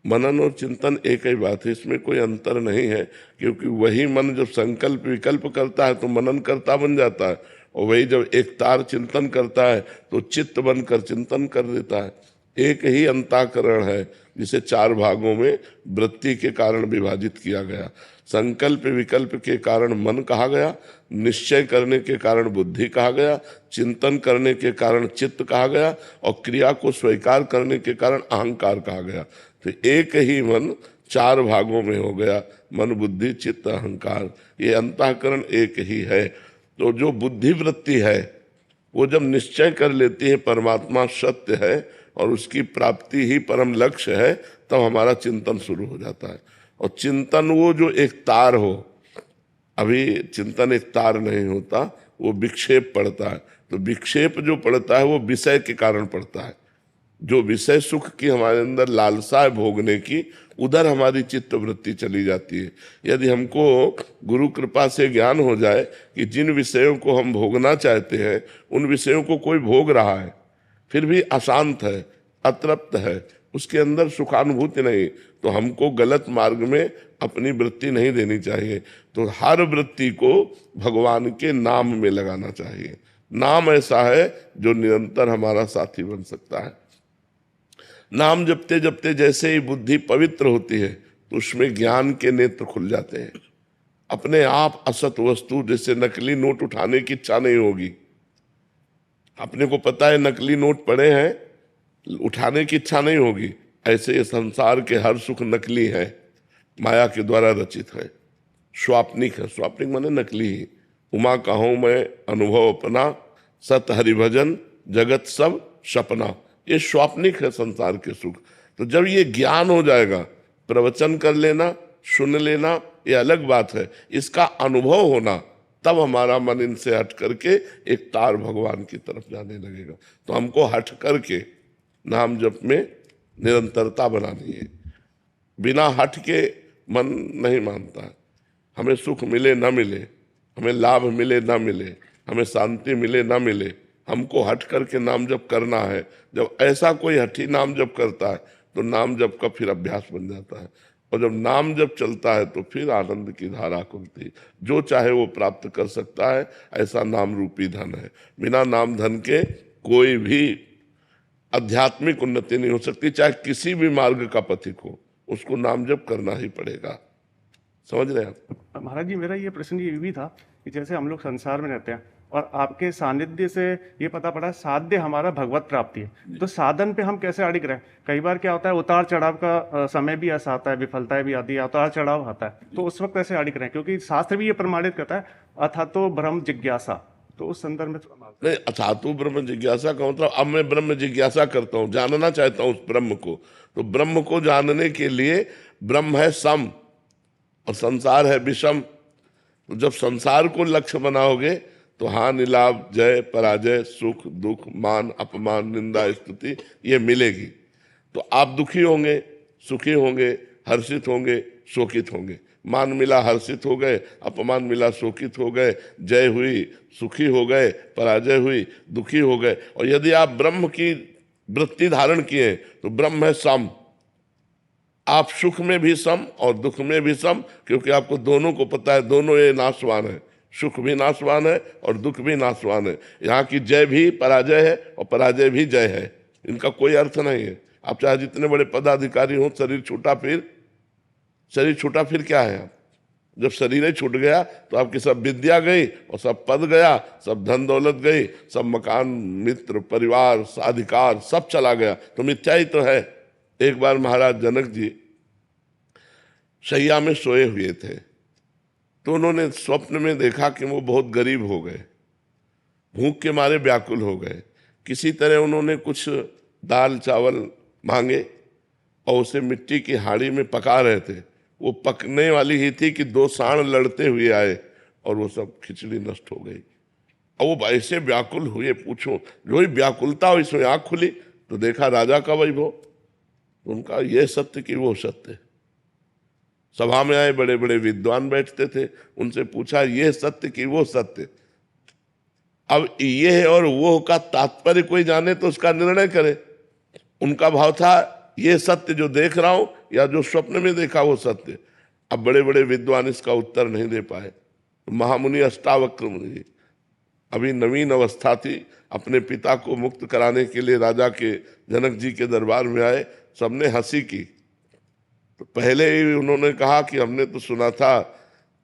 मनन और चिंतन एक ही बात है, इसमें कोई अंतर नहीं है। क्योंकि वही मन जब संकल्प विकल्प करता है तो मनन करता बन जाता है, और वही जब एक तार चिंतन करता है तो चित्त बनकर चिंतन कर देता है। एक ही अंतःकरण है जिसे चार भागों में वृत्ति के कारण विभाजित किया गया। संकल्प विकल्प के कारण मन कहा गया, निश्चय करने के कारण बुद्धि कहा गया, चिंतन करने के कारण चित्त कहा गया, और क्रिया को स्वीकार करने के कारण अहंकार कहा गया। तो एक ही मन चार भागों में हो गया, मन बुद्धि चित्त अहंकार, ये अंतःकरण एक ही है। तो जो बुद्धि वृत्ति है वो जब निश्चय कर लेती है परमात्मा सत्य है और उसकी प्राप्ति ही परम लक्ष्य है, तब हमारा चिंतन शुरू हो जाता है। और चिंतन वो जो एक तार हो, अभी चिंतन एक तार नहीं होता, वो विक्षेप पड़ता है। तो विक्षेप जो पड़ता है वो विषय के कारण पड़ता है। जो विषय सुख की हमारे अंदर लालसा है भोगने की, उधर हमारी चित्त वृत्ति चली जाती है। यदि हमको गुरु कृपा से ज्ञान हो जाए कि जिन विषयों को हम भोगना चाहते हैं उन विषयों को कोई भोग रहा है, फिर भी अशांत है, अतृप्त है, उसके अंदर सुखानुभूति नहीं, तो हमको गलत मार्ग में अपनी वृत्ति नहीं देनी चाहिए। तो हर वृत्ति को भगवान के नाम में लगाना चाहिए। नाम ऐसा है जो निरंतर हमारा साथी बन सकता है। नाम जपते जपते जैसे ही बुद्धि पवित्र होती है तो उसमें ज्ञान के नेत्र खुल जाते हैं। अपने आप असत वस्तु, जैसे नकली नोट उठाने की इच्छा नहीं होगी। अपने को पता है नकली नोट पड़े हैं, उठाने की इच्छा नहीं होगी। ऐसे ये संसार के हर सुख नकली है, माया के द्वारा रचित है, स्वाप्निक है। स्वाप्निक माने नकली ही। उमा कहूँ मैं अनुभव अपना, सत हरिभजन जगत सब सपना, ये स्वाप्निक है संसार के सुख। तो जब ये ज्ञान हो जाएगा, प्रवचन कर लेना, सुन लेना ये अलग बात है, इसका अनुभव होना, तब हमारा मन इनसे हट करके एक तार भगवान की तरफ जाने लगेगा। तो हमको हट करके नाम जप में निरंतरता बनानी है। बिना हट के मन नहीं मानता है। हमें सुख मिले ना मिले, हमें लाभ मिले ना मिले, हमें शांति मिले ना मिले, हमको हट करके नाम जप करना है। जब ऐसा कोई हठी नाम जप करता है तो नाम जप का फिर अभ्यास बन जाता है, और जब नाम जप चलता है तो फिर आनंद की धारा खुलती है। जो चाहे वो प्राप्त कर सकता है, ऐसा नाम रूपी धन है। बिना नाम धन के कोई भी आध्यात्मिक उन्नति नहीं हो सकती, चाहे किसी भी मार्ग का पथिक हो, उसको नाम जप करना ही पड़ेगा। समझ रहे हैं आप? महाराज जी, मेरा ये प्रश्न ये भी था कि जैसे हम लोग संसार में रहते हैं और आपके सानिध्य से ये पता पड़ा साध्य हमारा भगवत प्राप्ति है, तो साधन पे हम कैसे अड़िग रहे? कई बार क्या होता है, उतार चढ़ाव का समय भी ऐसा आता है, विफलताएं भी आती है, उतार चढ़ाव आता है, तो उस वक्त कैसे अड़िग रहे? क्योंकि शास्त्र भी ये प्रमाणित करता है, अथा तो ब्रह्म जिज्ञासा। तो उस संदर्भ में नहीं, अथातु ब्रह्म जिज्ञासा का मतलब अब मैं ब्रह्म जिज्ञासा करता हूँ, जानना चाहता हूँ उस ब्रह्म को। तो ब्रह्म को जानने के लिए ब्रह्म है सम और संसार है विषम। तो जब संसार को लक्ष्य बनाओगे तो हानि लाभ जय पराजय सुख दुख मान अपमान निंदा स्तुति ये मिलेगी। तो आप दुखी होंगे, सुखी होंगे, हर्षित होंगे, शोकित होंगे। मान मिला हर्षित हो गए, अपमान मिला शोकित हो गए, जय हुई सुखी हो गए, पराजय हुई दुखी हो गए। और यदि आप ब्रह्म की वृत्ति धारण किए तो ब्रह्म है सम। आप सुख में भी सम और दुख में भी सम, क्योंकि आपको दोनों को पता है, दोनों ये नाशवान है, सुख भी नाशवान है और दुख भी नाशवान है। यहाँ की जय भी पराजय है और पराजय भी जय है, इनका कोई अर्थ नहीं है। आप चाहे जितने बड़े पदाधिकारी हों, शरीर छूटा फिर क्या है? आप जब शरीर ही छूट गया तो आपकी सब विद्या गई और सब पद गया, सब धन दौलत गई, सब मकान, मित्र, परिवार, अधिकार सब चला गया, तो मिथ्या ही तो है। एक बार महाराज जनक जी शैया में सोए हुए थे, तो उन्होंने स्वप्न में देखा कि वो बहुत गरीब हो गए, भूख के मारे व्याकुल हो गए। किसी तरह उन्होंने कुछ दाल चावल मांगे और उसे मिट्टी की हाड़ी में पका रहे थे। वो पकने वाली ही थी कि दो सांड लड़ते हुए आए और वो सब खिचड़ी नष्ट हो गई। और वो ऐसे व्याकुल हुए, पूछो जो ही व्याकुलता हो इसमें आँख खुली तो देखा राजा का वैभव। उनका ये सत्य कि वो सत्य। सभा में आए बड़े बड़े विद्वान बैठते थे, उनसे पूछा ये सत्य कि वो सत्य। अब ये और वो का तात्पर्य कोई जाने तो उसका निर्णय करे। उनका भाव था ये सत्य जो देख रहा हूं या जो स्वप्न में देखा वो सत्य। अब बड़े बड़े विद्वान इसका उत्तर नहीं दे पाए। महामुनि अष्टावक्र मुनि, अभी नवीन अवस्था थी, अपने पिता को मुक्त कराने के लिए राजा के जनक जी के दरबार में आए। सबने हंसी की। तो पहले ही उन्होंने कहा कि हमने तो सुना था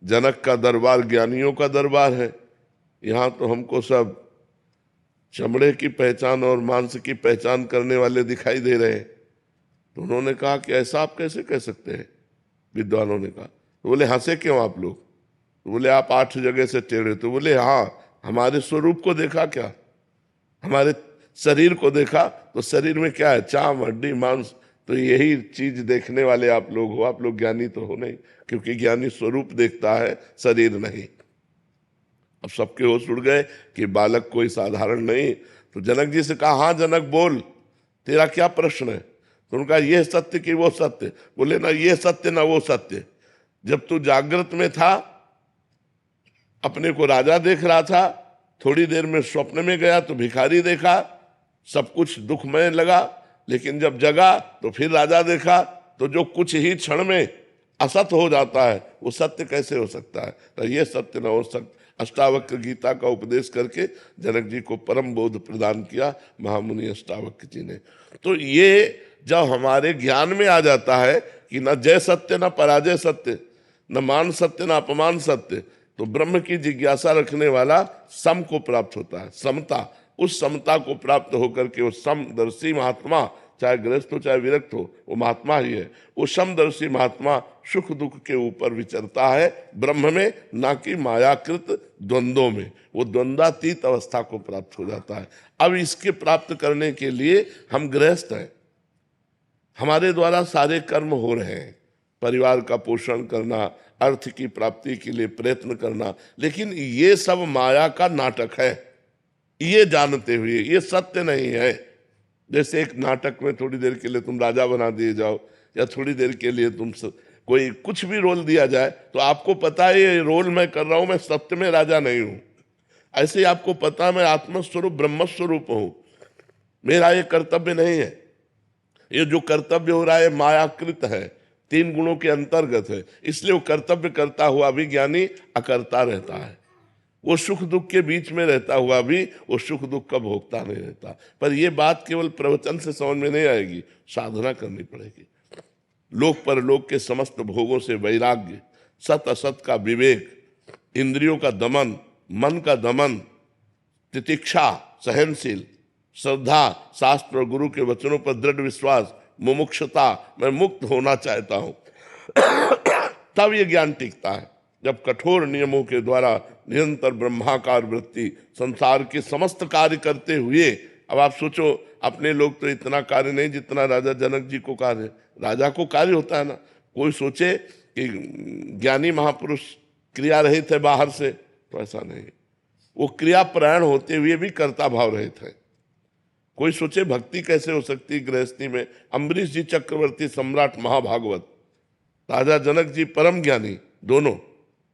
जनक का दरबार ज्ञानियों का दरबार है, यहाँ तो हमको सब चमड़े की पहचान और मांस की पहचान करने वाले दिखाई दे रहे हैं। तो उन्होंने कहा कि ऐसा आप कैसे कह सकते हैं? विद्वानों ने कहा। तो बोले हंसे क्यों आप लोग? तो बोले आप 8 जगह से टेढ़े। तो बोले हाँ, हमारे स्वरूप को देखा क्या? हमारे शरीर को देखा तो शरीर में क्या है? चाम, हड्डी, मांस। तो यही चीज देखने वाले आप लोग हो। आप लोग ज्ञानी तो हो नहीं, क्योंकि ज्ञानी स्वरूप देखता है, शरीर नहीं। अब सबके होश उड़ गए कि बालक कोई साधारण नहीं। तो जनक जी से कहा हाँ जनक बोल, तेरा क्या प्रश्न है? तो उनका ये सत्य कि वो सत्य। बोले ना ये सत्य ना वो सत्य। जब तू जागृत में था अपने को राजा देख रहा था, थोड़ी देर में स्वप्न में गया तो भिखारी देखा, सब कुछ दुखमय लगा। लेकिन जब जगा तो फिर राजा देखा, तो जो कुछ ही क्षण में असत हो जाता है वो सत्य कैसे हो सकता है? तो ये सत्य न हो सकता। अष्टावक्र गीता का उपदेश करके जनक जी को परम बोध प्रदान किया महामुनि अष्टावक्र जी ने। तो ये जब हमारे ज्ञान में आ जाता है कि न जय सत्य न पराजय सत्य, न मान सत्य न अपमान सत्य, तो ब्रह्म की जिज्ञासा रखने वाला सम को प्राप्त होता है, समता। उस समता को प्राप्त होकर के वो समदर्शी महात्मा, चाहे गृहस्थ हो चाहे विरक्त हो, वो महात्मा ही है। वो समदर्शी महात्मा सुख दुख के ऊपर विचरता है ब्रह्म में, ना कि मायाकृत द्वंद्वों में। वो द्वंद्वातीत अवस्था को प्राप्त हो जाता है। अब इसके प्राप्त करने के लिए हम गृहस्थ हैं, हमारे द्वारा सारे कर्म हो रहे हैं, परिवार का पोषण करना, अर्थ की प्राप्ति के लिए प्रयत्न करना, लेकिन ये सब माया का नाटक है। ये जानते हुए ये सत्य नहीं है। जैसे एक नाटक में थोड़ी देर के लिए तुम राजा बना दिए जाओ, या थोड़ी देर के लिए तुम कोई कुछ भी रोल दिया जाए, तो आपको पता है ये रोल मैं कर रहा हूं, मैं सत्य में राजा नहीं हूं। ऐसे ही आपको पता है मैं आत्मस्वरूप ब्रह्मस्वरूप हूं, मेरा ये कर्तव्य नहीं है। ये जो कर्तव्य हो रहा है मायाकृत है, 3 गुणों के अंतर्गत है, इसलिए वो कर्तव्य करता हुआ भी ज्ञानी अकर्ता रहता है। वो सुख दुख के बीच में रहता हुआ भी वो सुख दुख का भोगता नहीं रहता। पर ये बात केवल प्रवचन से समझ में नहीं आएगी, साधना करनी पड़ेगी। लोक परलोक के समस्त भोगों से वैराग्य, सत असत का विवेक, इंद्रियों का दमन, मन का दमन, तितिक्षा, सहनशील, श्रद्धा, शास्त्र और गुरु के वचनों पर दृढ़ विश्वास, मुमुक्षुता, मैं मुक्त होना चाहता हूं, तब ये ज्ञान टिकता है। जब कठोर नियमों के द्वारा निरंतर ब्रह्माकार वृत्ति संसार के समस्त कार्य करते हुए, अब आप सोचो अपने लोग तो इतना कार्य नहीं जितना राजा जनक जी को कार्य। राजा को कार्य होता है ना। कोई सोचे कि ज्ञानी महापुरुष क्रिया रहित है बाहर से, तो ऐसा नहीं। वो क्रियापरायण होते हुए भी कर्ता भाव रहित है। कोई सोचे भक्ति कैसे हो सकती है गृहस्थी में। अम्बरीश जी चक्रवर्ती सम्राट महाभागवत, राजा जनक जी परम ज्ञानी, दोनों,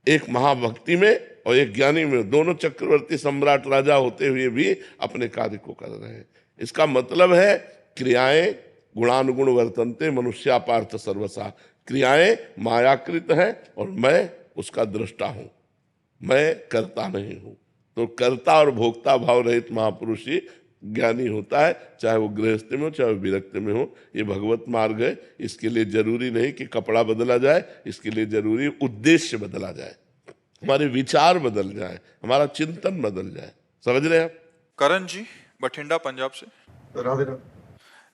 एक महाभक्ति में और एक ज्ञानी में, दोनों चक्रवर्ती सम्राट राजा होते हुए भी अपने कार्य को कर रहे हैं। इसका मतलब है क्रियाएं गुणानुगुण वर्तनते मनुष्या पार्थ सर्वसा। क्रियाएं मायाकृत है और मैं उसका दृष्टा हूं, मैं करता नहीं हूं। तो कर्ता और भोक्ता भाव रहित महापुरुष ही ज्ञानी होता है, चाहे वो गृहस्थ में हो चाहे वो विरक्त में हो। ये भगवत मार्ग है। इसके लिए जरूरी नहीं कि कपड़ा बदला जाए, इसके लिए जरूरी उद्देश्य बदला जाए, हमारे विचार बदल जाए, हमारा चिंतन बदल जाए। समझ रहे हैं आप? करण जी बठिंडा पंजाब से। राधे राधे।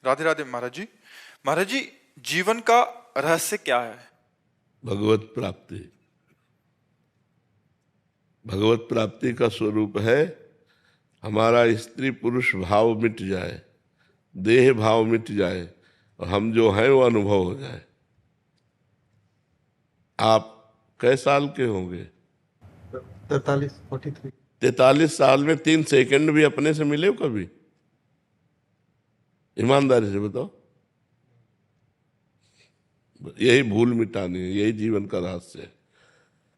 राधे राधे महाराज जी। महाराज जी, जीवन का रहस्य क्या है? भगवत प्राप्ति। भगवत प्राप्ति का स्वरूप है हमारा स्त्री पुरुष भाव मिट जाए, देह भाव मिट जाए और हम जो हैं वो अनुभव हो जाए। आप कै साल के होंगे? 43 43 साल में 3 सेकंड भी अपने से मिले हो कभी? ईमानदारी से बताओ। यही भूल मिटानी है, यही जीवन का रहस्य है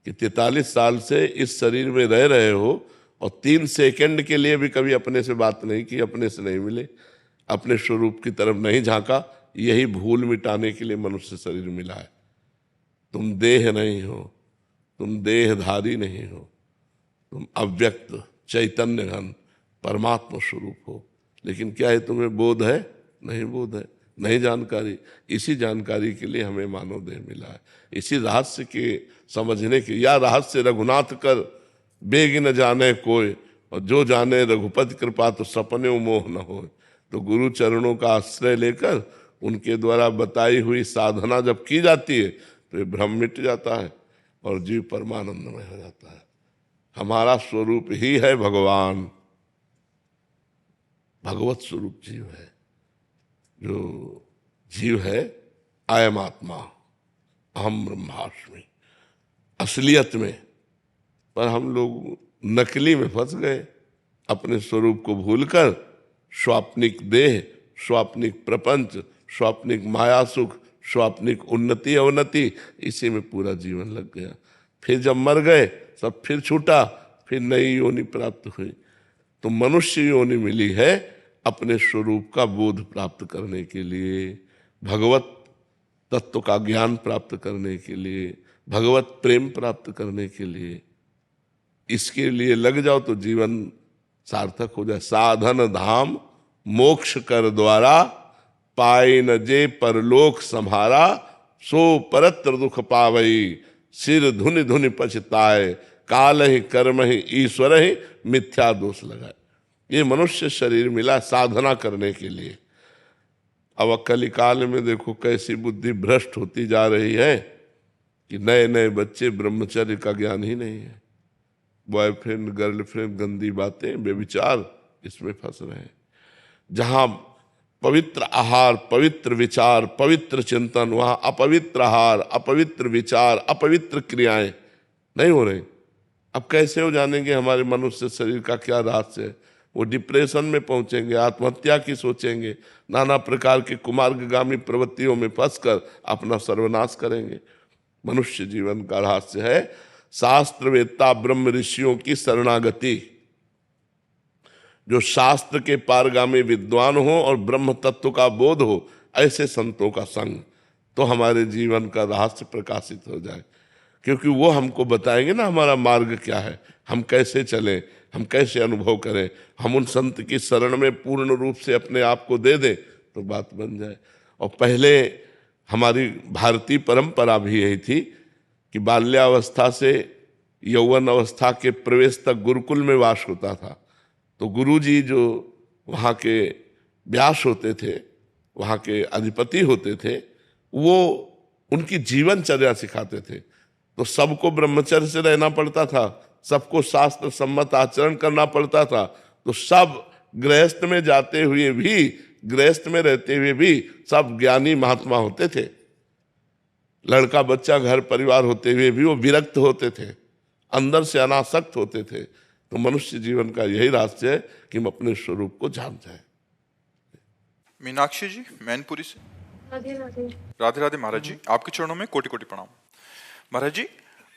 कि 43 साल से इस शरीर में रह रहे हो और 3 सेकंड के लिए भी कभी अपने से बात नहीं की, अपने से नहीं मिले, अपने स्वरूप की तरफ नहीं झांका। यही भूल मिटाने के लिए मनुष्य शरीर मिला है। तुम देह नहीं हो, तुम देहधारी नहीं हो, तुम अव्यक्त चैतन्य घन परमात्मा स्वरूप हो। लेकिन क्या है, तुम्हें बोध है? नहीं बोध है, नहीं जानकारी। इसी जानकारी के लिए हमें मानव देह मिला है, इसी रहस्य के समझने के। या रहस्य रघुनाथ कर बेग न जाने कोई, और जो जाने रघुपति कृपा तो सपने मोह न हो। तो गुरु चरणों का आश्रय लेकर उनके द्वारा बताई हुई साधना जब की जाती है तो ये भ्रम मिट जाता है और जीव परमानंदमय हो जाता है। हमारा स्वरूप ही है भगवान, भगवत स्वरूप जीव है। जो जीव है अयम आत्मा अहम ब्रह्मास्मि, असलियत में। पर हम लोग नकली में फंस गए, अपने स्वरूप को भूलकर स्वाप्निक देह, स्वाप्निक प्रपंच, स्वाप्निक माया सुख, स्वाप्निक उन्नति अवनति, इसी में पूरा जीवन लग गया। फिर जब मर गए सब फिर छूटा, फिर नई योनि प्राप्त हुई। तो मनुष्य योनि मिली है अपने स्वरूप का बोध प्राप्त करने के लिए, भगवत तत्व का ज्ञान प्राप्त करने के लिए, भगवत प्रेम प्राप्त करने के लिए। इसके लिए लग जाओ तो जीवन सार्थक हो जाए। साधन धाम मोक्ष कर द्वारा, पाए न जे परलोक संहारा, सो परत्र दुख पावई, सिर धुनि धुनि पछताए, काल ही कर्म ही ईश्वर ही मिथ्या दोष लगाए। ये मनुष्य शरीर मिला साधना करने के लिए। अब कलिकाल में देखो कैसी बुद्धि भ्रष्ट होती जा रही है कि नए नए बच्चे ब्रह्मचर्य का ज्ञान ही नहीं है। बॉयफ्रेंड गर्लफ्रेंड, गंदी बातें, बेविचार, इसमें फंस रहे हैं। जहां पवित्र आहार, पवित्र विचार, पवित्र चिंतन, वहां अपवित्र आहार, अपवित्र विचार, अपवित्र क्रियाएं नहीं हो रही। अब कैसे हो जानेंगे हमारे मनुष्य शरीर का क्या रहस्य है? वो डिप्रेशन में पहुंचेंगे, आत्महत्या की सोचेंगे, नाना प्रकार की कुमार्गगामी प्रवृत्तियों में फंसकर अपना सर्वनाश करेंगे। मनुष्य जीवन का रहस्य है शास्त्रवेत्ता ब्रह्म ऋषियों की शरणागति। जो शास्त्र के पारगामी विद्वान हो और ब्रह्म तत्व का बोध हो, ऐसे संतों का संग, तो हमारे जीवन का रहस्य प्रकाशित हो जाए। क्योंकि वो हमको बताएंगे ना हमारा मार्ग क्या है, हम कैसे चलें, हम कैसे अनुभव करें। हम उन संत की शरण में पूर्ण रूप से अपने आप को दे दें तो बात बन जाए। और पहले हमारी भारतीय परंपरा भी यही थी कि बाल्यावस्था से यौवन अवस्था के प्रवेश तक गुरुकुल में वास होता था। तो गुरुजी जो वहाँ के व्यास होते थे, वहाँ के अधिपति होते थे, वो उनकी जीवनचर्या सिखाते थे। तो सबको ब्रह्मचर्य से रहना पड़ता था, सबको शास्त्र सम्मत आचरण करना पड़ता था। तो सब गृहस्थ में जाते हुए भी, गृहस्थ में रहते हुए भी सब ज्ञानी महात्मा होते थे। लड़का बच्चा घर परिवार होते हुए भी वो विरक्त होते थे, अंदर से अनासक्त होते थे। तो मनुष्य जीवन का यही रहस्य है कि हम अपने स्वरूप को जान जाएं। मीनाक्षी जी मैनपुरी से। राधे राधे। राधे राधे महाराज जी, आपके चरणों में कोटि कोटि प्रणाम। महाराज जी,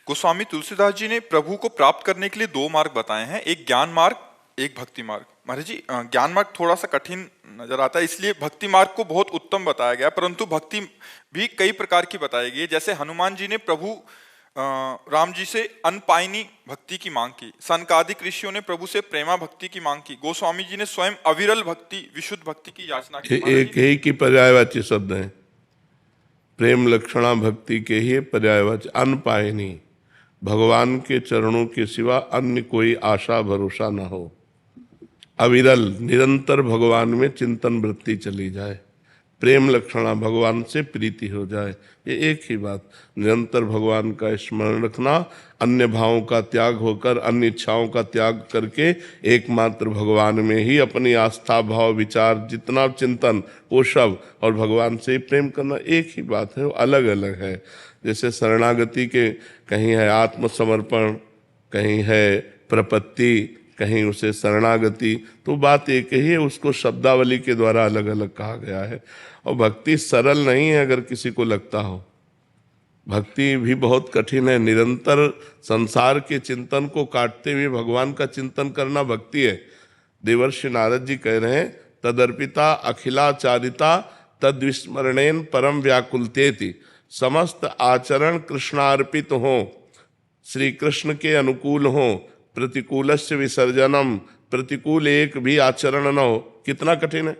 गोस्वामी तुलसीदास जी ने प्रभु को प्राप्त करने के लिए दो मार्ग बताए हैं, एक ज्ञान मार्ग, एक भक्ति मार्ग। महाराज जी, ज्ञान मार्ग थोड़ा सा कठिन नजर आता है, इसलिए भक्ति मार्ग को बहुत उत्तम बताया गया, परंतु भक्ति भी कई प्रकार की बताई गई है। जैसे हनुमान जी ने प्रभु राम जी से अनपायनी भक्ति की मांग की, सनकादिक ऋषियों ने प्रभु से प्रेमा भक्ति की मांग की, गोस्वामी जी ने स्वयं अविरल भक्ति, विशुद्ध भक्ति की याचना की। एक ही की पर्यायवाची शब्द है, प्रेम लक्षणा भक्ति के ही पर्यायवाची। अनपायनी, भगवान के चरणों के सिवा अन्य कोई आशा भरोसा न हो। अविरल, निरंतर भगवान में चिंतन वृत्ति चली जाए। प्रेम लक्षणा, भगवान से प्रीति हो जाए। ये एक ही बात, निरंतर भगवान का स्मरण रखना, अन्य भावों का त्याग होकर, अन्य इच्छाओं का त्याग करके एकमात्र भगवान में ही अपनी आस्था भाव विचार जितना चिंतन वो सब, और भगवान से ही प्रेम करना, एक ही बात है, वो अलग अलग है। जैसे शरणागति के कहीं है आत्मसमर्पण, कहीं है प्रपत्ति, कहीं उसे शरणागति, तो बात एक ही है, उसको शब्दावली के द्वारा अलग अलग कहा गया है। और भक्ति सरल नहीं है अगर किसी को लगता हो, भक्ति भी बहुत कठिन है। निरंतर संसार के चिंतन को काटते हुए भगवान का चिंतन करना भक्ति है। देवर्षि नारद जी कह रहे हैं, तदर्पिता अखिलाचारिता तद्विस्मरणेन परम व्याकुलतेति। समस्त आचरण कृष्णार्पित हो, श्री कृष्ण के अनुकूल हो, प्रतिकूलस्य विसर्जनम, प्रतिकूल एक भी आचरण न हो। कितना कठिन है,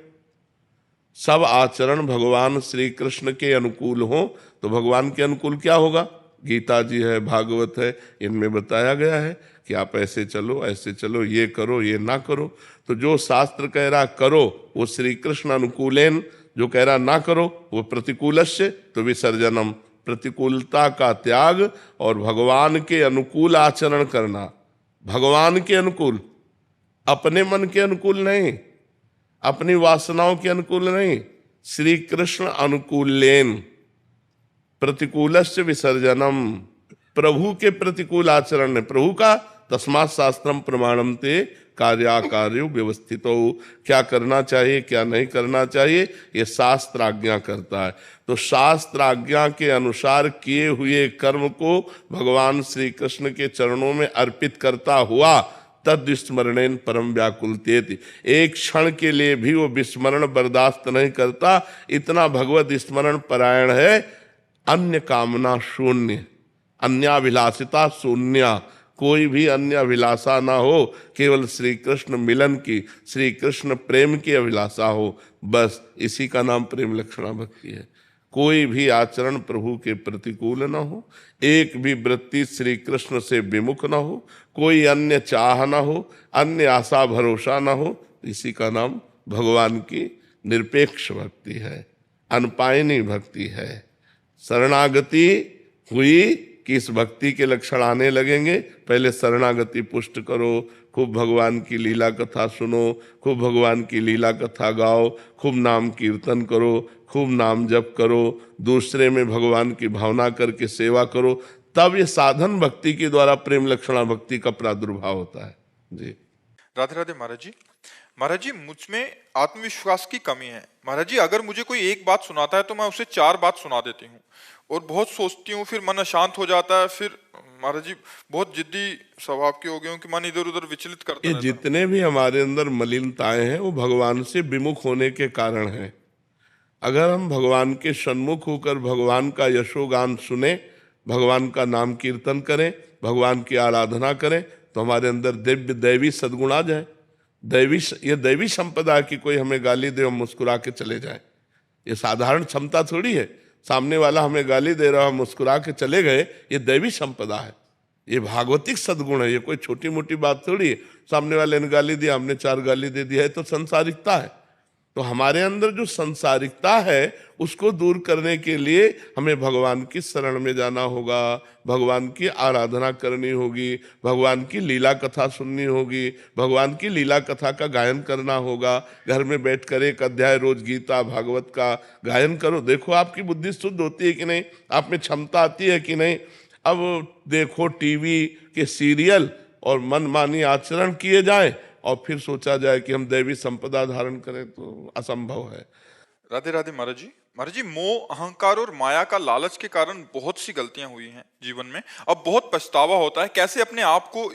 सब आचरण भगवान श्री कृष्ण के अनुकूल हो, तो भगवान के अनुकूल क्या होगा? गीता जी है, भागवत है, इनमें बताया गया है कि आप ऐसे चलो, ऐसे चलो, ये करो, ये ना करो। तो जो शास्त्र कह रहा करो वो श्री कृष्ण अनुकूलेन, जो कह रहा ना करो वो प्रतिकूलस्य तो विसर्जनम, प्रतिकूलता का त्याग और भगवान के अनुकूल आचरण करना। भगवान के अनुकूल, अपने मन के अनुकूल नहीं, अपनी वासनाओं के अनुकूल नहीं, श्री कृष्ण अनुकूलेन प्रतिकूलस्य विसर्जनम। प्रभु के प्रतिकूल आचरण है, प्रभु का तस्मात् शास्त्रम प्रमाणम ते कार्याकार्यो व्यवस्थितो। क्या करना चाहिए क्या नहीं करना चाहिए ये शास्त्र आज्ञा करता है। तो शास्त्र आज्ञा के अनुसार किए हुए कर्म को भगवान श्री कृष्ण के चरणों में अर्पित करता हुआ तद विस्मरणेन परम व्याकुलतेति, एक क्षण के लिए भी वो विस्मरण बर्दाश्त नहीं करता, इतना भगवत स्मरण परायण है। अन्य कामना शून्य, अन्याभिलाषिता शून्य, कोई भी अन्य अभिलाषा ना हो, केवल श्री कृष्ण मिलन की, श्री कृष्ण प्रेम की अभिलाषा हो, बस इसी का नाम प्रेम लक्षणा भक्ति है। कोई भी आचरण प्रभु के प्रतिकूल न हो, एक भी वृत्ति श्री कृष्ण से विमुख न हो, कोई अन्य चाह न हो, अन्य आशा भरोसा न हो, इसी का नाम भगवान की निरपेक्ष भक्ति है, अनपायनी भक्ति है। शरणागति हुई कि इस भक्ति के लक्षण आने लगेंगे। पहले शरणागति पुष्ट करो, खूब भगवान की लीला कथा सुनो, खूब भगवान की लीला कथा गाओ, खूब नाम कीर्तन करो, खूब नाम जप करो, दूसरे में भगवान की भावना करके सेवा करो, तब ये साधन भक्ति के द्वारा प्रेम लक्षणा भक्ति का प्रादुर्भाव होता है। जी राधे राधे महाराज जी। महाराज जी, मुझ में आत्मविश्वास की कमी है। महाराज जी, अगर मुझे कोई एक बात सुनाता है तो मैं उसे 4 बात सुना देती हूँ और बहुत सोचती हूँ, फिर मन अशांत हो जाता है। फिर महाराज जी बहुत जिद्दी स्वभाव के हो गए हूँ कि मन इधर उधर विचलित करता ये रहता है। जितने भी हमारे अंदर मलिनताएं हैं वो भगवान से विमुख होने के कारण हैं। अगर हम भगवान के सन्मुख होकर भगवान का यशोगान सुने, भगवान का नाम कीर्तन करें, भगवान की आराधना करें, तो हमारे अंदर दिव्य दैवी सद्गुण आ जाए। ये दैवी संपदा की कोई हमें गाली दे और मुस्कुरा के चले जाए, ये साधारण क्षमता थोड़ी है। सामने वाला हमें गाली दे रहा, मुस्कुरा के चले गए, ये दैवी संपदा है, ये भागवतिक सद्गुण है, ये कोई छोटी मोटी बात थोड़ी है। सामने वाले ने गाली दिया, हमने 4 गाली दे दिया है, तो संसारिकता है। तो हमारे अंदर जो संसारिकता है उसको दूर करने के लिए हमें भगवान की शरण में जाना होगा, भगवान की आराधना करनी होगी, भगवान की लीला कथा सुननी होगी, भगवान की लीला कथा का गायन करना होगा। घर में बैठकर 1 अध्याय रोज गीता भागवत का गायन करो, देखो आपकी बुद्धि शुद्ध होती है कि नहीं, आप में क्षमता आती है कि नहीं। अब देखो टीवी के सीरियल और मनमानी आचरण किए जाए और फिर सोचा जाए कि हम दैवी संपदा धारण करें, तो असंभव है। राधे राधे महाराज जी। महाराज जी, मोह, अहंकार और माया का लालच के कारण बहुत सी गलतियां हुई हैं जीवन में, अब बहुत पछतावा होता है, कैसे अपने आप को